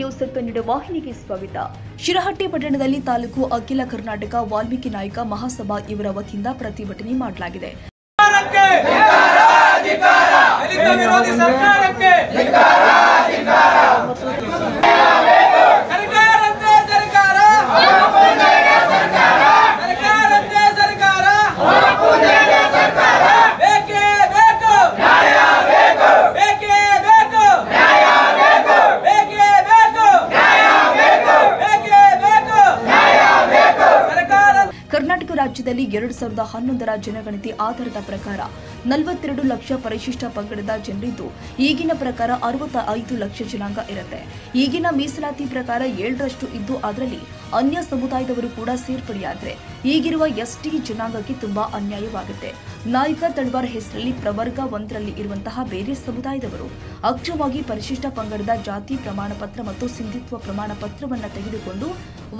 Joseph Kannada ವಾಹಿನಿಗೆ ಸ್ವಾಗತ. ಶಿರಹಟ್ಟಿ ಪಟ್ಟಣದಲ್ಲಿ ತಾಲೂಕು ಅಖಿಲ ಕರ್ನಾಟಕ ವಾಲ್ಮೀಕಿ ನಾಯಕ ಮಹಾಸಭಾ ಇವರ ವತಿಯಿಂದ ಪ್ರತಿಭಟನೆ ಮಾಡಲಾಗಿದೆ. ಕರ್ನಾಟಕ ರಾಜ್ಯದಲ್ಲಿ 2011ರ ಜನಗಣತಿ ಆಧಾರದ ಪ್ರಕಾರ 42 ಲಕ್ಷ ಪರಿಶಿಷ್ಟ ಪಂಗಡದ ಜನರಿದ್ದು, ಈಗಿನ ಪ್ರಕಾರ 65 ಲಕ್ಷ ಜನಾಂಗ ಇರುತ್ತೆ. ಈಗಿನ ಮೀಸಲಾತಿ ಪ್ರಕಾರ 7ರಷ್ಟು ಇದ್ದು, ಅದರಲ್ಲಿ ಅನ್ಯ ಸಮುದಾಯದವರು ಕೂಡ ಸೇರ್ಪಡೆಯಾದರೆ ಈಗಿರುವ ಎಸ್ಟಿ ಜನಾಂಗಕ್ಕೆ ತುಂಬಾ ಅನ್ಯಾಯವಾಗುತ್ತೆ. ನಾಯಕ ತಳವಾರ್ ಹೆಸರಲ್ಲಿ ಪ್ರವರ್ಗ 1ರಲ್ಲಿ ಇರುವಂತಹ ಬೇರೆ ಸಮುದಾಯದವರು ಅಕ್ರಮವಾಗಿ ಪರಿಶಿಷ್ಟ ಪಂಗಡದ ಜಾತಿ ಪ್ರಮಾಣ ಪತ್ರ ಮತ್ತು ಸಿಂಧಿತ್ವ ಪ್ರಮಾಣ ಪತ್ರವನ್ನು ತೆಗೆದುಕೊಂಡು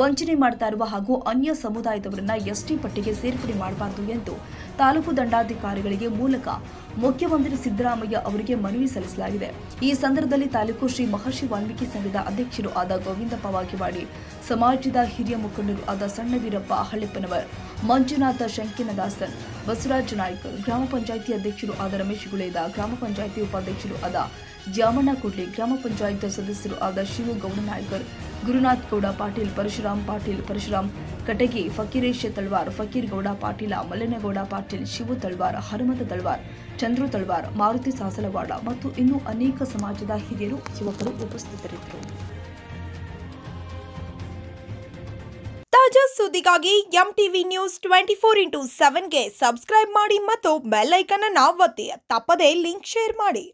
ವಂಚನೆ ಮಾಡ್ತಾ ಇರುವ ಹಾಗೂ ಅನ್ಯ ಸಮುದಾಯದವರನ್ನ ಎಸ್ಟಿ ಪಟ್ಟಿಗೆ ಸೇರ್ಪಡೆ ಮಾಡಬಾರದು ಎಂದು ತಾಲೂಕು ದಂಡಾಧಿಕಾರಿಗಳಿಗೆ ಮೂಲಕ ಮುಖ್ಯಮಂತ್ರಿ ಸಿದ್ದರಾಮಯ್ಯ ಅವರಿಗೆ ಮನವಿ ಸಲ್ಲಿಸಲಾಗಿದೆ. ಈ ಸಂದರ್ಭದಲ್ಲಿ ತಾಲೂಕು ಶ್ರೀ ಮಹರ್ಷಿ ವಾಲ್ಮೀಕಿ ಸಂಘದ ಅಧ್ಯಕ್ಷರು ಆದ ಗೋವಿಂದಪ್ಪ ವಾಗೇವಾಡಿ, ಸಮಾಜದ ಹಿರಿಯ ಮುಖಂಡರು ಆದ ಸಣ್ಣವೀರಪ್ಪ ಹಳ್ಳೆಪ್ಪನವರ್, ಮಂಜುನಾಥ ಶಂಕಿನದಾಸನ್, ಬಸವರಾಜ ನಾಯ್ಕರ್, ಗ್ರಾಮ ಪಂಚಾಯಿತಿ ಅಧ್ಯಕ್ಷರು ಆದ ರಮೇಶ್ ಗುಳೇದ, ಗ್ರಾಮ ಪಂಚಾಯಿತಿ ಉಪಾಧ್ಯಕ್ಷರು ಆದ ಜಾಮಣ್ಣ ಕುಡ್ಲಿ, ಗ್ರಾಮ ಪಂಚಾಯತ್ ಸದಸ್ಯರು ಆದ ಶಿವು ಗೌಡ ನಾಯ್ಕರ್, ಗುರುನಾಥ್ ಗೌಡ ಪಾಟೀಲ್, ಪರಶುರಾಮ್ ಪಾಟೀಲ್, ಪರಶುರಾಮ್ ಕಟಗಿ, ಫಕೀರೇಶ್ ತಳವಾರ್, ಫಕೀರ್ ಗೌಡ ಪಾಟೀಲ, ಮಲ್ಲನಗೌಡ ಪಾಟೀಲ್, ಶಿವು ತಳವಾರ್, ಹನುಮಂತ ತಳವಾರ್, ಚಂದ್ರು ತಳವಾರ್, ಮಾರುತಿ ಸಾಸಲವಾಡ ಮತ್ತು ಇನ್ನೂ ಅನೇಕ ಸಮಾಜದ ಹಿರಿಯರು, ಯುವಕರು ಉಪಸ್ಥಿತರಿದ್ದರು. ತಾಜಾ ಸುದ್ದಿಗಾಗಿ ಎಂಟಿವಿ ನ್ಯೂಸ್ 24x7ಗೆ ಸಬ್ಸ್ಕ್ರೈಬ್ ಮಾಡಿ ಮತ್ತು ಬೆಲ್ ಐಕಾನ್ ಅನ್ನು ಒತ್ತಿ. ತಪ್ಪದೇ ಲಿಂಕ್ ಶೇರ್ ಮಾಡಿ.